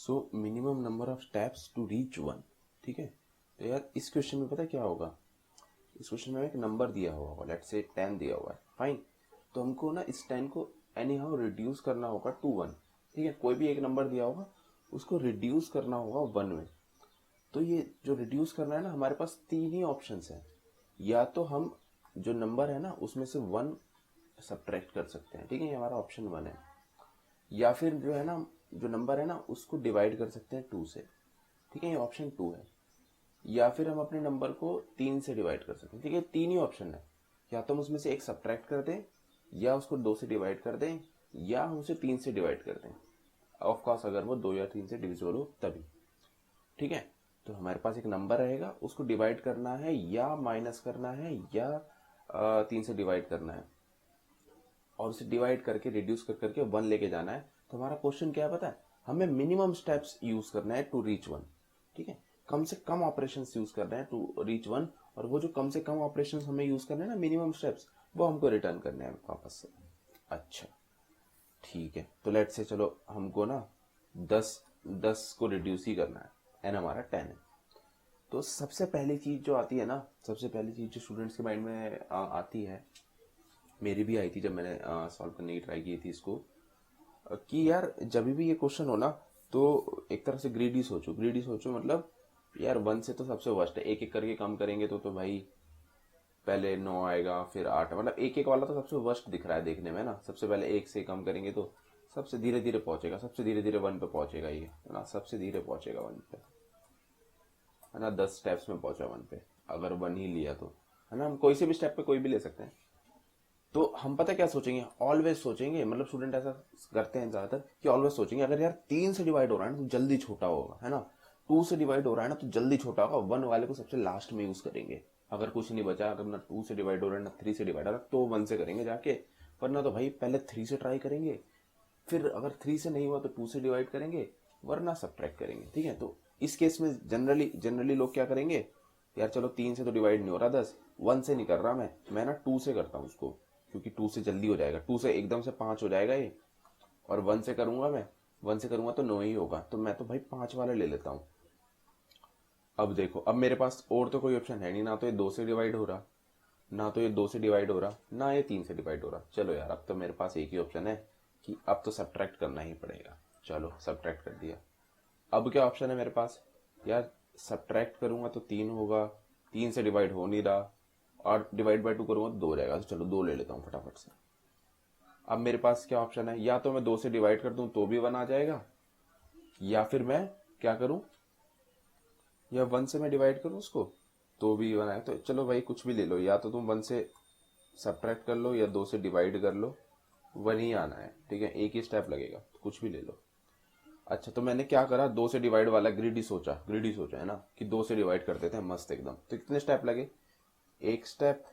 So minimum number of steps to reach one. ठीक है, तो यार इस क्वेश्चन में पता क्या होगा, इस क्वेश्चन में एक नंबर दिया हुआ होगा, लेट्स से 10 दिया हुआ है, फाइन। तो हमको ना इस 10 को एनी हाउ रिड्यूस करना होगा टू 1। ठीक है, कोई भी एक नंबर दिया होगा उसको रिड्यूस करना होगा 1 में। तो ये जो रिड्यूस करना है ना, हमारे पास 3 ही ऑप्शंस हैं। या तो हम जो नंबर है ना उसमें से 1 सब्ट्रैक्ट कर सकते हैं, ठीक है, ये हमारा ऑप्शन 1 है। या फिर जो है ना, जो नंबर है ना उसको डिवाइड कर सकते हैं 2 से, ठीक है, ये ऑप्शन 2 है। या फिर हम अपने नंबर को 3 से डिवाइड कर सकते हैं, ठीक है, 3 ही ऑप्शन है। या तो हम उसमें से एक सब्ट्रैक्ट कर दें, या उसको 2 से डिवाइड कर दें, या हम उसे 3 से डिवाइड कर दें। ऑफ कोर्स अगर वो 2 या 3 से डिविजिबल हो तभी। ठीक है, तो हमारे पास एक नंबर रहेगा, उसको डिवाइड करना है या माइनस करना है या 3 से डिवाइड करना है, और उसे डिवाइड करके रिड्यूस कर करके 1 लेके जाना है। तो हमारा क्वेश्चन क्या है पता है, हमें मिनिमम स्टेप्स यूज करना है टू रीच 1। ठीक है, कम से कम ऑपरेशन यूज करना है टू रीच 1, और वो जो कम से कम ऑपरेशन हमें यूज करना है ना, मिनिमम स्टेप्स, वो हमको रिटर्न करने हैं वापस से। अच्छा ठीक है, तो लेट से चलो हमको ना 10 को रिड्यूस ही करना है, एन हमारा 10 है। तो सबसे पहली चीज जो आती है ना, सबसे पहली चीज जो स्टूडेंट्स के माइंड में आती है, मेरी भी आई थी जब मैंने सॉल्व करने की ट्राई की थी इसको, कि यार जब भी ये क्वेश्चन हो ना, तो एक तरह से ग्रीडी सोचो, ग्रीडी सोचो मतलब यार 1 से तो सबसे वर्स्ट है, एक एक करके कम करेंगे तो भाई पहले 9 आएगा फिर 8, मतलब एक एक वाला तो सबसे वर्स्ट दिख रहा है देखने में ना। सबसे पहले 1 से कम करेंगे तो सबसे धीरे धीरे पहुंचेगा, सबसे धीरे धीरे 1 पे पहुंचेगा, ये है ना, सबसे धीरे पहुंचेगा 1 पे, है ना, 10 स्टेप्स में पहुंचा 1 पे, अगर 1 ही लिया तो, है ना, हम कोई से भी स्टेप पे कोई भी ले सकते हैं। तो हम पता क्या सोचेंगे, ऑलवेज सोचेंगे, मतलब स्टूडेंट ऐसा करते हैं ज्यादातर कि ऑलवेज सोचेंगे अगर यार 3 से डिवाइड हो रहा है ना तो जल्दी छोटा होगा, है ना, 2 से डिवाइड हो रहा है ना तो जल्दी छोटा होगा, 1 वाले को सबसे लास्ट में यूज करेंगे। अगर कुछ नहीं बचा, अगर ना 2 से डिवाइड हो रहा है ना 3 से डिवाइड हो रहा है तो 1 से करेंगे जाके, वरना तो भाई पहले 3 से ट्राई करेंगे, फिर अगर 3 से नहीं हुआ तो 2 से डिवाइड करेंगे, वरना सब्ट्रैक्ट करेंगे। ठीक है, तो इस केस में जनरली जनरली लोग क्या करेंगे, यार चलो 3 से तो डिवाइड नहीं हो रहा 10, 1 से नहीं कर रहा मैं ना 2 से करता हूँ उसको, क्योंकि 2 से जल्दी हो जाएगा, 2 से एकदम से 5 हो जाएगा ये, और 1 से करूंगा मैं, 1 से करूंगा तो 9 ही होगा, तो मैं तो भाई 5 वाला ले लेता हूँ। अब देखो, अब मेरे पास और तो कोई ऑप्शन है नहीं, ना तो ये 2 से डिवाइड हो रहा, ना तो ये 2 से डिवाइड हो रहा, ना ये 3 से डिवाइड हो रहा। चलो यार, अब तो मेरे पास एक ही ऑप्शन है कि अब तो सब्ट्रैक्ट करना ही पड़ेगा। चलो सब्ट्रैक्ट कर दिया। अब क्या ऑप्शन है मेरे पास, यार सब्ट्रैक्ट करूंगा तो 3 होगा, 3 से डिवाइड हो नहीं रहा, और डिवाइड बाय 2 करूंगा तो 2 रहेगा, तो चलो 2 ले लेता हूँ फटाफट से। अब मेरे पास क्या ऑप्शन है, या तो मैं 2 से डिवाइड कर दूं तो भी 1 आ जाएगा, या फिर मैं क्या करूं, या 1 से मैं डिवाइड करूं उसको तो भी 1 आएगा। तो चलो भाई कुछ भी ले लो, या तो तुम 1 से सब्ट्रैक्ट कर लो या 2 से डिवाइड कर लो, 1 ही आना है। ठीक है, एक ही स्टेप लगेगा, कुछ भी ले लो। अच्छा, तो मैंने क्या करा, 2 से डिवाइड वाला ग्रीडी सोचा, ग्रीडी सोचा है ना कि 2 से डिवाइड कर देते हैं मस्त एकदम। तो कितने स्टेप लगे, 1 स्टेप,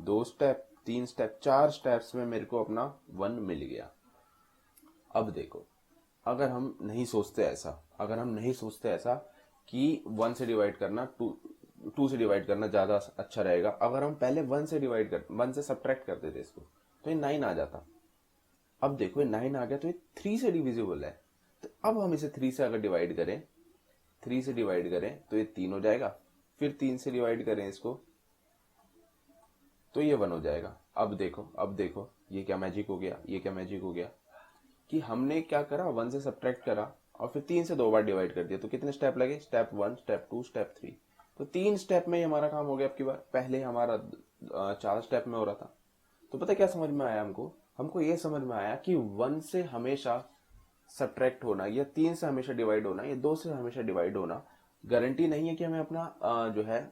2 स्टेप, 3 स्टेप, 4 स्टेप्स में मेरे को अपना 1 मिल गया। अब देखो, अगर हम नहीं सोचते ऐसा, अगर हम नहीं सोचते ऐसा कि 1 से डिवाइड करना, 2 से डिवाइड करना ज्यादा अच्छा रहेगा, अगर हम पहले 1 से डिवाइड कर 1 से सब्ट्रैक्ट कर देते इसको, तो ये 9 आ जाता। अब देखो ये 9 आ गया तो ये 3 से डिविजिबल है, तो अब हम इसे 3 से अगर डिवाइड करें, 3 से डिवाइड करें तो ये 3 हो जाएगा, फिर 3 से डिवाइड करें इसको तो ये 1 हो जाएगा। अब देखो, अब देखो ये क्या मैजिक हो गया, ये क्या मैजिक हो गया कि हमने क्या करा, 1 से सब्ट्रैक्ट करा और फिर 3 से 2 बार डिवाइड कर दिया, तो कितने स्टेप लगे, स्टेप 1, स्टेप 2, स्टेप 3, तो 3 स्टेप में ही हमारा काम हो गया। अब की बार पहले हमारा 4 स्टेप में हो रहा था। तो पता क्या समझ में आया हमको, हमको ये समझ में आया कि 1 से हमेशा सब्ट्रैक्ट होना, या 3 से हमेशा डिवाइड होना, या 2 से हमेशा डिवाइड होना गारंटी नहीं है कि हमें अपना जो है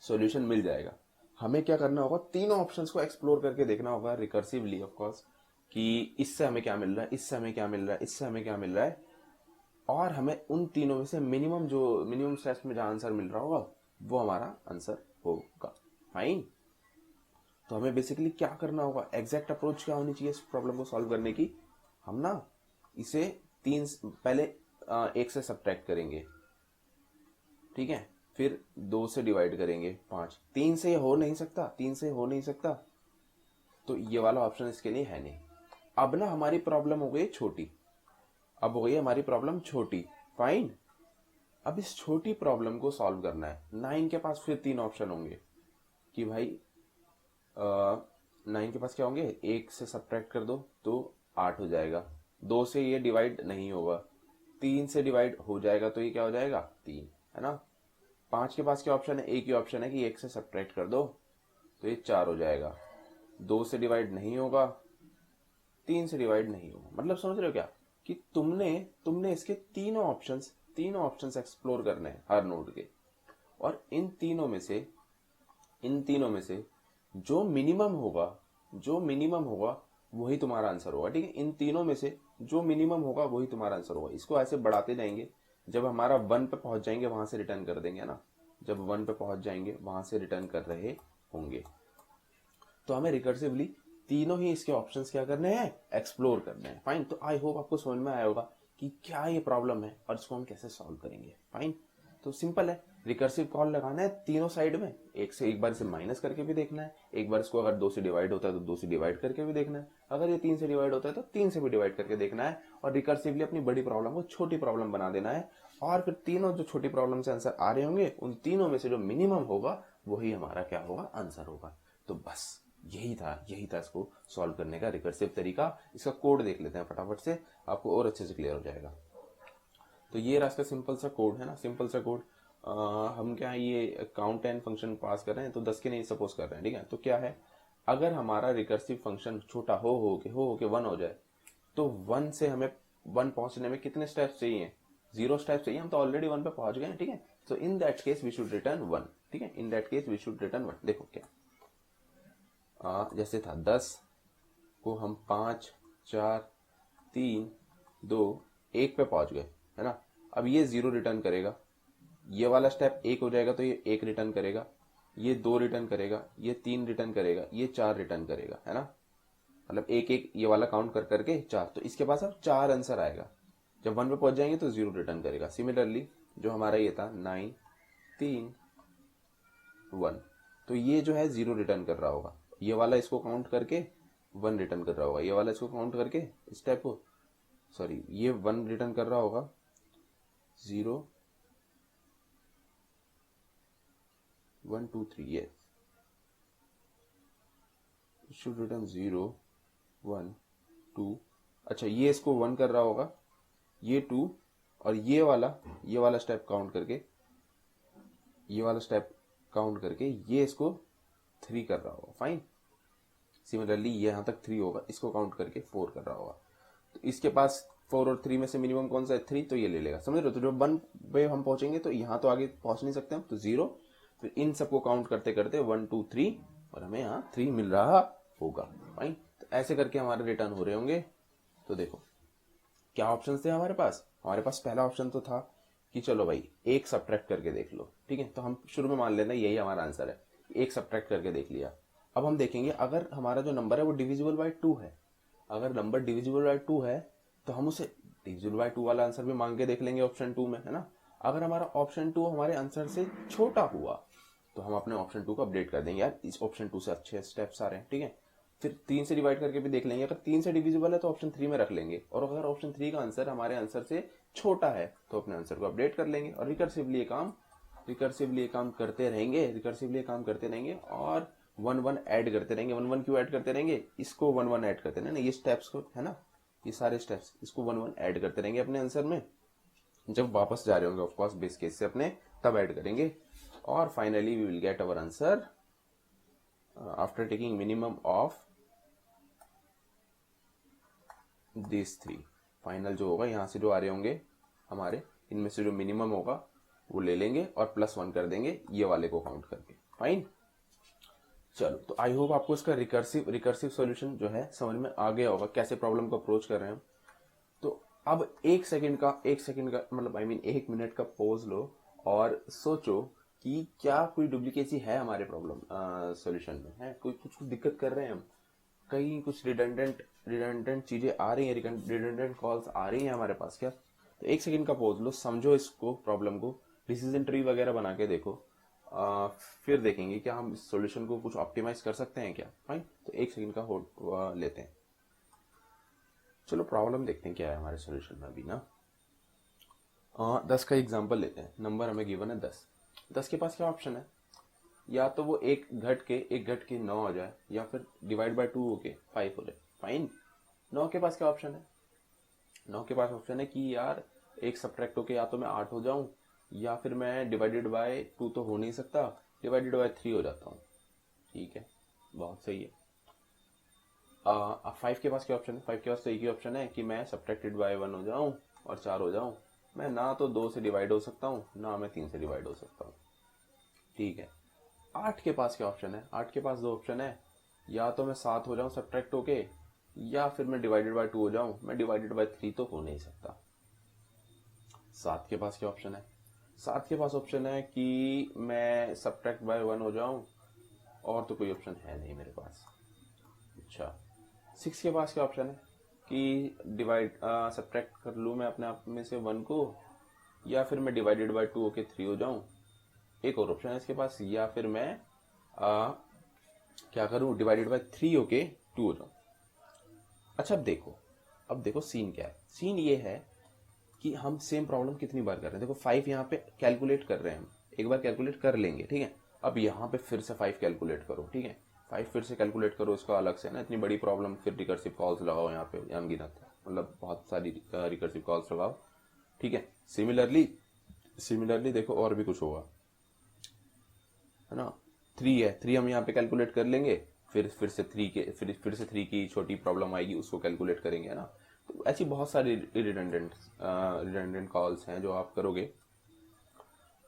सॉल्यूशन मिल जाएगा। हमें क्या करना होगा, तीनों ऑप्शंस को एक्सप्लोर करके देखना होगा रिकर्सिवली ऑफ कोर्स, कि इससे हमें क्या मिल रहा है, इससे हमें क्या मिल रहा है, इससे हमें क्या मिल रहा है, और हमें उन तीनों में से मिनिमम स्टेप्स में जहां आंसर मिल रहा होगा वो हमारा आंसर होगा। फाइन, तो हमें बेसिकली क्या करना होगा, एग्जैक्ट अप्रोच क्या होनी चाहिए इस प्रॉब्लम को सॉल्व करने की, हम ना इसे 3 पहले 1 से सब्ट्रैक्ट करेंगे, ठीक है, फिर 2 से डिवाइड करेंगे 5, 3 से ये हो नहीं सकता, 3 से हो नहीं सकता, तो ये वाला ऑप्शन इसके लिए है नहीं। अब ना हमारी प्रॉब्लम हो गई छोटी, अब हो गई हमारी प्रॉब्लम छोटी। फाइन, अब इस छोटी प्रॉब्लम को सॉल्व करना है। 9 के पास फिर 3 ऑप्शन होंगे कि भाई 9 के पास क्या होंगे, 1 से सब्ट्रैक्ट कर दो तो 8 हो जाएगा, 2 से ये डिवाइड नहीं होगा, 3 से डिवाइड हो जाएगा तो ये क्या हो जाएगा 3, है ना। 5 के पास क्या ऑप्शन है, एक ही ऑप्शन है कि 1 से सब्ट्रैक्ट कर दो तो ये 4 हो जाएगा, 2 से डिवाइड नहीं होगा, 3 से डिवाइड नहीं होगा। मतलब समझ रहे हो क्या कि तुमने तुमने इसके तीनों ऑप्शंस एक्सप्लोर करने हैं हर नोड के, और इन तीनों में से जो मिनिमम होगा वही तुम्हारा आंसर होगा। ठीक है, इन तीनों में से जो मिनिमम होगा वही तुम्हारा आंसर होगा। इसको ऐसे बढ़ाते जाएंगे, जब हमारा 1 पे पहुंच जाएंगे वहां से रिटर्न कर देंगे ना, जब 1 पे पहुंच जाएंगे वहां से रिटर्न कर रहे होंगे। तो हमें रिकर्सिवली तीनों ही इसके ऑप्शंस क्या करने हैं, एक्सप्लोर करने हैं। फाइन, तो आई होप आपको समझ में आया होगा कि क्या ये प्रॉब्लम है और इसको हम कैसे सॉल्व करेंगे। फाइन, तो सिंपल है, रिकर्सिव कॉल लगाना है तीनों साइड में, एक बार इसे माइनस करके भी देखना है, एक बार इसको अगर 2 से डिवाइड होता है तो 2 से डिवाइड करके भी देखना है, अगर ये 3 से डिवाइड होता है तो 3 से भी डिवाइड करके देखना है, और रिकर्सिवली अपनी बड़ी प्रॉब्लम को छोटी प्रॉब्लम बना देना है। और फिर तीनों जो छोटी प्रॉब्लम से आंसर आ रहे होंगे उन तीनों में से जो मिनिमम होगा वही हमारा क्या होगा, आंसर होगा। तो बस यही था इसको सॉल्व करने का रिकर्सिव तरीका। इसका कोड देख लेते हैं फटाफट से, आपको और अच्छे से क्लियर हो जाएगा। तो ये रहा इसका सिंपल सा कोड, है ना, सिंपल सा कोड। हम क्या है, ये काउंट एंड फंक्शन पास कर रहे हैं तो 10 के नहीं सपोज कर रहे हैं। ठीक है, तो क्या है, अगर हमारा रिकर्सिव फंक्शन छोटा हो के 1 हो जाए तो 1 से हमें 1 पहुंचने में कितने स्टेप्स चाहिए, 0 स्टेप्स चाहिए। हम तो ऑलरेडी 1 पे पहुंच गए हैं। ठीक है, तो in that case we should return 1। ठीक है, in that case we should return 1। देखो क्या, जैसे था 10 को हम 5 4 3 2 1 पे पहुंच गए, है ना। अब ये 0 रिटर्न करेगा, ये वाला स्टेप 1 हो जाएगा तो ये 1 रिटर्न करेगा, ये 2 रिटर्न करेगा, ये 3 रिटर्न करेगा, ये 4 रिटर्न करेगा, है ना। मतलब एक एक ये वाला काउंट कर करके 4, तो इसके पास अब 4 आंसर आएगा। जब 1 पे पहुंच जाएंगे तो 0 रिटर्न करेगा। सिमिलरली जो हमारा ये था 9 3 1, तो ये जो है 0 रिटर्न कर रहा होगा, ये वाला इसको काउंट करके 1 रिटर्न कर रहा होगा, ये वाला इसको काउंट करके स्टेप को, सॉरी, ये 1 रिटर्न कर रहा होगा, 0 1 2 3, ये शुड रिटर्न 0 1 2। अच्छा, ये इसको 1 कर रहा होगा, ये 2, और ये वाला स्टेप काउंट करके, ये वाला स्टेप काउंट करके ये इसको 3 कर रहा होगा। फाइन, सिमिलरली ये यहां तक 3 होगा, इसको काउंट करके 4 कर रहा होगा। तो इसके पास 4 और 3 में से मिनिमम कौन सा है, 3, तो ये ले लेगा। समझ रहे हो, तो जब 1 पे हम पहुंचेंगे तो यहाँ तो आगे पहुंच नहीं सकते हम, तो 0, फिर इन सबको काउंट करते करते 1 2 3, और हमें यहाँ 3 मिल रहा होगा। फाइन, तो ऐसे करके हमारे रिटर्न हो रहे होंगे। तो देखो क्या ऑप्शन थे हमारे पास पहला ऑप्शन तो था कि चलो भाई 1 सब्ट्रैक्ट करके देख लो। ठीक है, तो हम शुरू में मान लेना यही हमारा आंसर है, 1 सब्ट्रैक्ट करके देख लिया। अब हम देखेंगे अगर हमारा जो नंबर है वो डिविजिबल बाय 2 है, अगर नंबर डिविजिबल बाय 2 है तो हम उसे डिविजिबल बाय 2 वाला आंसर भी मांग के देख लेंगे ऑप्शन 2 में, है ना। अगर हमारा ऑप्शन 2 हमारे आंसर से छोटा हुआ तो हम अपने ऑप्शन 2 को अपडेट कर देंगे, यार इस ऑप्शन 2 से अच्छे स्टेप्स आ रहे हैं। ठीक है, फिर 3 से डिवाइड करके भी देख लेंगे, अगर 3 से डिविजिबल है तो ऑप्शन 3 में रख लेंगे, और अगर ऑप्शन 3 का आंसर हमारे आंसर से छोटा है तो अपने आंसर को अपडेट कर लेंगे। और रिकर्सिवली ये काम करते रहेंगे और 1 1 ऐड करते रहेंगे। 1 1 क्यों ऐड करते रहेंगे, इसको 1 1 ऐड करते रहेंगे, ये स्टेप्स को, है ना, ये सारे स्टेप्स इसको 1 1 ऐड करते रहेंगे अपने आंसर में। जब वापस जा रहे होंगे ऑफकोर्स बेस केस से अपने, तब ऐड करेंगे, और finally we will get our answer after taking minimum of this 3। Final जो होगा यहाँ से जो आ रहे होंगे हमारे, इनमें से जो मिनिमम होगा वो ले लेंगे और +1 कर देंगे ये वाले को काउंट करके। फाइन, चलो, तो आई होप आपको इसका रिकर्सिव सॉल्यूशन जो है समझ में आ गया होगा, कैसे प्रॉब्लम को अप्रोच कर रहे हैं। तो अब 1 सेकंड का मतलब 1 मिनट का पॉज लो और सोचो कि क्या कोई डुप्लीकेसी है हमारे प्रॉब्लम सॉल्यूशन में, है कुछ दिक्कत कर रहे हैं हम, कहीं कुछ रिडंडेंट चीजें आ रही हैं, रिडंडेंट कॉल्स आ रही हैं हमारे पास क्या। तो 1 सेकंड का पॉज लो, समझो इसको, प्रॉब्लम को, डिसीजन ट्री वगैरह बना के देखो, फिर देखेंगे क्या हम इस सॉल्यूशन को कुछ ऑप्टिमाइज कर सकते हैं क्या। फाइन, तो 1 सेकंड का होल्ड लेते हैं। चलो प्रॉब्लम देखते हैं क्या है हमारे सॉल्यूशन में अभी ना। 10 का एग्जांपल लेते हैं। नंबर हमें गिवन है 10। 10 के पास क्या ऑप्शन है, या तो वो एक घट के 9 हो जाए, या फिर डिवाइड बाय 2 होके 5 हो जाए। फाइन। 9 के पास क्या ऑप्शन है, 9 के पास ऑप्शन है कि यार एक सब्ट्रैक्ट होके या तो मैं 8 हो जाऊं, या फिर मैं डिवाइडेड बाय 2 तो हो नहीं सकता, डिवाइडेड बाय 3 हो जाता हूँ। ठीक है, बहुत सही है। अब 5 के पास क्या ऑप्शन है, 5 के पास तो एक ही ऑप्शन है कि मैं सब्ट्रैक्टेड बाय 1 हो जाऊं और 4 हो जाऊं। मैं ना तो 2 से डिवाइड हो सकता हूँ, ना मैं 3 से डिवाइड हो सकता हूँ। ठीक है। 8 के पास क्या ऑप्शन है, 8 के पास दो ऑप्शन है, या तो मैं 7 हो जाऊं सब्ट्रैक्ट होके, या फिर मैं डिवाइडेड बाय 2 हो जाऊं। मैं डिवाइडेड बाय 3 तो हो नहीं सकता। 7 के पास क्या ऑप्शन है, 7 के पास ऑप्शन है कि मैं सब्ट्रैक्ट बाय 1 हो जाऊं, और तो कोई ऑप्शन है नहीं मेरे पास। अच्छा। 6 के पास क्या ऑप्शन है कि डिवाइड सब्ट्रैक्ट कर लूँ मैं अपने आप में से 1 को, या फिर मैं डिवाइडेड बाय 2 होके 3 हो जाऊं। एक और ऑप्शन है इसके पास, या फिर मैं क्या करूं, डिवाइडेड बाय 3 होके 2 हो जाऊं। अच्छा, अब देखो सीन क्या है। सीन ये है कि हम सेम प्रॉब्लम कितनी बार कर रहे हैं। देखो 5 यहाँ पे कैलकुलेट कर रहे हैं हम, एक बार कैलकुलेट कर लेंगे, ठीक है। अब यहाँ पे फिर से 5 कैलकुलेट करो, ठीक है। 5 फिर से कैलकुलेट करो इसका अलग से ना, इतनी बड़ी प्रॉब्लम, फिर रिकर्सिव कॉल्स लगाओ यहाँ पे अनगिनत, मतलब बहुत सारी रिकर्सिव कॉल्स लगाओ। ठीक है। सिमिलरली देखो और भी कुछ होगा, है ना। 3 है, 3 हम यहाँ पे कैलकुलेट कर लेंगे, फिर से 3 के फिर से 3 की छोटी प्रॉब्लम आएगी, उसको कैलकुलेट करेंगे, है ना। तो ऐसी बहुत सारी रिडंडेंट कॉल्स हैं जो आप करोगे।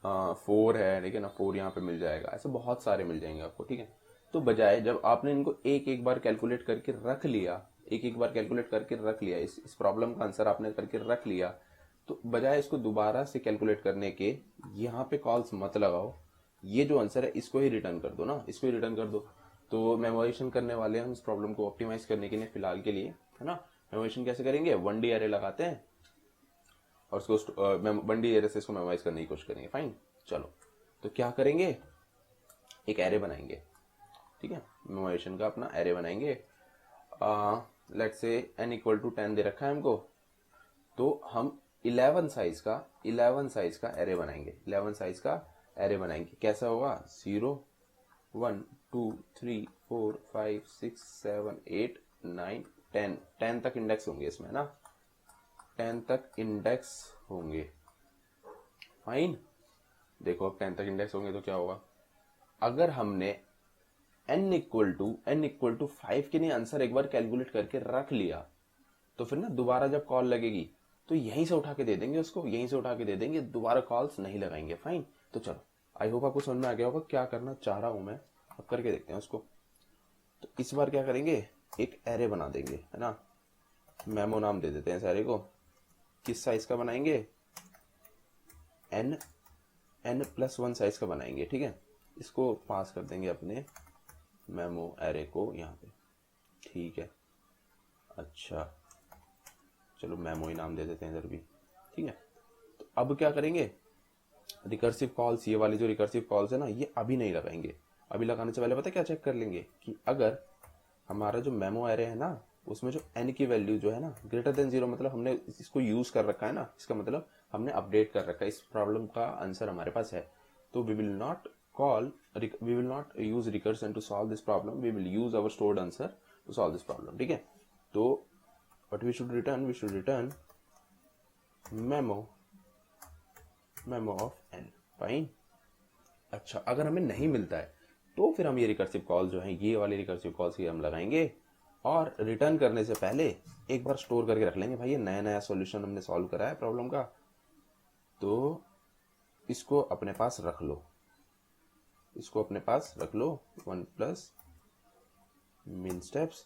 4 है, ठीक है ना, 4 यहाँ पे मिल जाएगा, ऐसे बहुत सारे मिल जाएंगे आपको, ठीक है। तो बजाय जब आपने इनको एक एक बार कैलकुलेट करके रख लिया, एक एक बार कैलकुलेट करके रख लिया, इस प्रॉब्लम का आंसर आपने करके रख लिया, तो बजाय इसको दोबारा से कैलकुलेट करने के यहाँ पे कॉल्स मत लगाओ। ये जो आंसर है इसको ही रिटर्न कर दो ना, इसको ही रिटर्न कर दो। तो मेमोराइजेशन करने वाले हम इस प्रॉब्लम को ऑप्टिमाइज करने के लिए फिलहाल के लिए, है ना। मेमोराइजेशन कैसे करेंगे, 1D एरे लगाते हैं और उसको 1D एरे से इसको मेमोराइज करने की कोशिश करेंगे। फाइन। चलो, तो क्या करेंगे, एक एरे बनाएंगे, ठीक है। मेमोराइजेशन का अपना एरे बनाएंगे। Let's say n equal to 10 दे रखा है हमको, तो हम 11 साइज का एरे बनाएंगे। 11 साइज का एरे बनाएंगे। कैसा होगा, 0 1 2 3 4 5 6 7 8 9 10 10 तक इंडेक्स होंगे इसमें ना, 10 तक इंडेक्स होंगे। फाइन। देखो अब 10 तक इंडेक्स होंगे तो क्या होगा, अगर हमने n इक्वल टू 5 के लिए आंसर एक बार कैलकुलेट करके रख लिया, तो फिर ना दोबारा जब कॉल लगेगी तो यहीं से उठा के दे देंगे उसको, यहीं से उठा के दे देंगे, दोबारा कॉल्स नहीं लगाएंगे। फाइन। तो चलो, आई होप आपको समझ में आ गया होगा क्या करना चाह रहा हूं मैं। अब करके देखते हैं उसको। तो इस बार क्या करेंगे, एक एरे बना देंगे, है ना। मेमो नाम दे देते हैं इस एरे को। किस साइज का बनाएंगे, n+1 साइज का बनाएंगे, ठीक है। इसको पास कर देंगे अपने मेमो एरे को यहाँ पे, ठीक है। अच्छा, चलो मेमो ही नाम दे देते हैं इधर भी, ठीक है। तो अब क्या करेंगे, रिकर्सिव कॉल्स, ये वाली जो रिकर्सिव कॉल्स है ना, ये अभी नहीं लगाएंगे। अभी लगाने से पहले पता है क्या चेक कर लेंगे, कि अगर हमारा जो मेमो एरे है ना, उसमें जो n की वैल्यू जो है ना ग्रेटर देन 0, मतलब हमने इसको यूज कर रखा है ना, इसका मतलब हमने अपडेट कर रखा है, इस प्रॉब्लम का आंसर हमारे पास है। तो we will not use recursion to solve this problem, we will use our stored answer to solve this problem, ठीक है। तो what we should return memo of n। Fine. अच्छा, अगर हमें नहीं मिलता है तो फिर हम ये रिकर्सिव कॉल जो है, ये वाली रिकर्सिव कॉल्स ही हम लगाएंगे, और रिटर्न करने से पहले एक बार स्टोर करके रख लेंगे, भाई ये नया नया सॉल्यूशन हमने सॉल्व करा है प्रॉब्लम का, तो इसको अपने पास रख लो, इसको अपने पास रख लो, 1 प्लस min steps,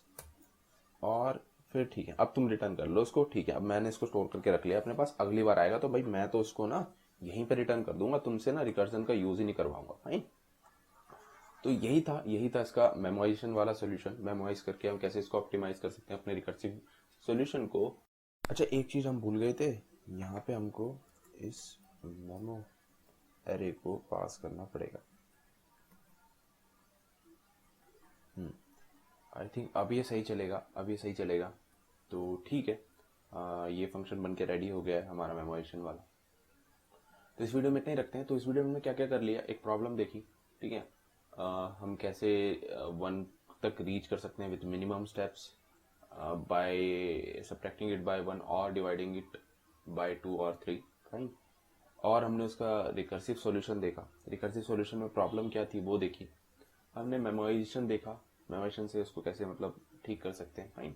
और फिर ठीक है, अब तुम रिटर्न कर लो उसको, ठीक है। अब मैंने इसको स्टोर करके रख लिया अपने पास, अगली बार आएगा तो भाई मैं तो उसको ना यहीं पे रिटर्न कर दूंगा, तुमसे ना रिकर्जन का यूज ही नहीं करवाऊंगा। फाइन। तो यही था इसका मेमोराइजेशन वाला सॉल्यूशन। मेमोराइज करके हम कैसे इसको ऑप्टिमाइज कर सकते हैं अपने रिकर्सिव सॉल्यूशन को। अच्छा, एक चीज हम भूल गए थे, यहाँ पे हमको इस मेमो एरे को पास करना पड़ेगा। आई थिंक अब ये सही चलेगा, अब ये सही चलेगा। तो ठीक है, ये फंक्शन बन के रेडी हो गया है हमारा मेमोराइजेशन वाला। तो इस वीडियो में इतना ही रखते हैं। तो इस वीडियो में हमने क्या क्या कर लिया, एक प्रॉब्लम देखी, ठीक है, हम कैसे 1 तक रीच कर सकते हैं with minimum steps by subtracting it by 1 और डिवाइडिंग इट बाय 2 और 3, फाइन। और हमने उसका रिकर्सिव सॉल्यूशन देखा, रिकर्सिव सॉल्यूशन में प्रॉब्लम क्या थी वो देखी, हमने मेमोराइजेशन देखा, मेमोराइजेशन से उसको कैसे मतलब ठीक कर सकते हैं, फाइन।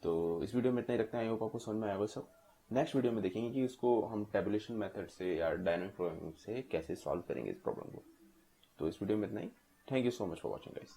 तो इस वीडियो में इतना ही रखते हैं। आई होप आपको समझ में आया वो सब। नेक्स्ट वीडियो में देखेंगे कि उसको हम टेबुलेशन मेथड से या डायनामिक प्रोग्रामिंग से कैसे सॉल्व करेंगे इस प्रॉब्लम को। तो इस वीडियो में इतना ही। Thank you so much for watching guys.